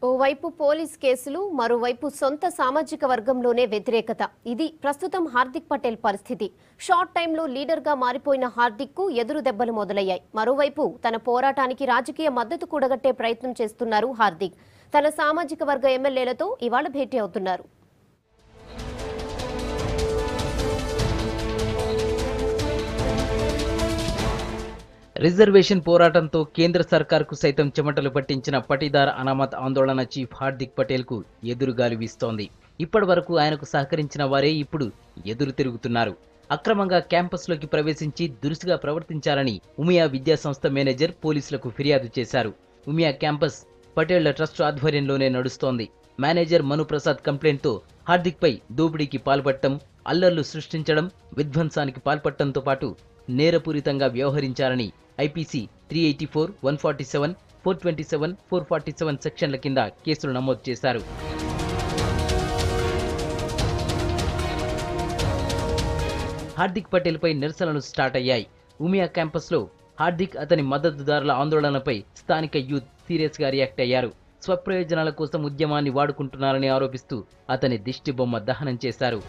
ఓవైపు పోలీస్ కేసులు, మరోవైపు సొంత సామాజిక వర్గంలోనే వ్యతిరేకత. ఇది ప్రస్తుతం హార్దిక్ పటేల్ పరిస్థితి. షార్ట్ టైంలో లీడర్గా మారిపోయిన హార్దిక్కు ఎదురు దెబ్బలు మొదలయ్యాయి. మరోవైపు తన పోరాటానికి రాజకీయ మద్దతు కూడగట్టే ప్రయత్నం చేస్తున్నారు హార్దిక్. తన సామాజిక వర్గ ఎమ్మెల్యేలతో ఇవాళ భేటీ అవుతున్నారు. రిజర్వేషన్ పోరాటంతో కేంద్ర సర్కార్కు సైతం చెమటలు పట్టించిన పటీదార్ అనామత్ ఆందోళన చీఫ్ హార్దిక్ పటేల్కు ఎదురుగాలి వీస్తోంది. ఇప్పటి వరకు ఆయనకు సహకరించిన వారే ఇప్పుడు ఎదురు తిరుగుతున్నారు. అక్రమంగా క్యాంపస్లోకి ప్రవేశించి దురుసుగా ప్రవర్తించాలని ఉమియా విద్యాసంస్థ మేనేజర్ పోలీసులకు ఫిర్యాదు చేశారు. ఉమియా క్యాంపస్ పటేళ్ల ట్రస్ట్ ఆధ్వర్యంలోనే నడుస్తోంది. మేనేజర్ మనుప్రసాద్ కంప్లైంట్తో హార్దిక్పై దోపిడీకి పాల్పడటం, అల్లర్లు సృష్టించడం, విధ్వంసానికి పాల్పడటంతో పాటు నేరపూరితంగా వ్యవహరించారని ఐపీసీ 384, 147, 427, 447 సెక్షన్ల కింద కేసులు నమోదు చేశారు. హార్దిక్ పటేల్పై నిరసనలు స్టార్ట్ అయ్యాయి. ఉమియా క్యాంపస్లో హార్దిక్, అతని మద్దతుదారుల ఆందోళనపై స్థానిక యూత్ సీరియస్గా రియాక్ట్ అయ్యారు. స్వప్రయోజనాల కోసం ఉద్యమాన్ని వాడుకుంటున్నారని ఆరోపిస్తూ అతని దిష్టి బొమ్మ దహనం చేశారు.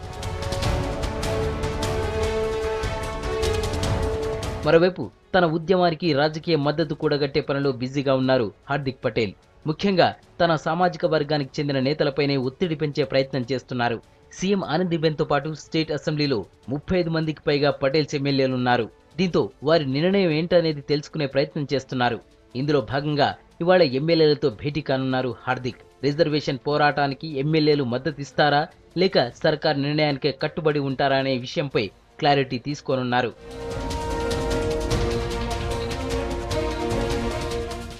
మరోవైపు తన ఉద్యమానికి రాజకీయ మద్దతు కూడగట్టే పనిలో బిజీగా ఉన్నారు హార్దిక్ పటేల్. ముఖ్యంగా తన సామాజిక వర్గానికి చెందిన నేతలపైనే ఒత్తిడి పెంచే ప్రయత్నం చేస్తున్నారు. సీఎం ఆనందీబెన్తో పాటు స్టేట్ అసెంబ్లీలో 35 మందికి పైగా పటేల్స్ ఎమ్మెల్యేలున్నారు. దీంతో వారి నిర్ణయం ఏంటనేది తెలుసుకునే ప్రయత్నం చేస్తున్నారు. ఇందులో భాగంగా ఇవాళ ఎమ్మెల్యేలతో భేటీ కానున్నారు హార్దిక్. రిజర్వేషన్ పోరాటానికి ఎమ్మెల్యేలు మద్దతిస్తారా లేక సర్కార్ నిర్ణయానికే కట్టుబడి ఉంటారా అనే విషయంపై క్లారిటీ తీసుకోనున్నారు.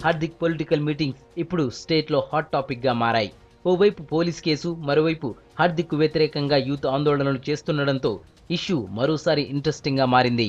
హార్దిక్ పొలిటికల్ మీటింగ్స్ ఇప్పుడు స్టేట్లో హాట్ టాపిక్ గా మారాయి. ఓవైపు పోలీస్ కేసు, మరోవైపు హార్దిక్ కు వ్యతిరేకంగా యూత్ ఆందోళనలు చేస్తుండటంతో ఇష్యూ మరోసారి ఇంట్రెస్టింగ్ గా మారింది.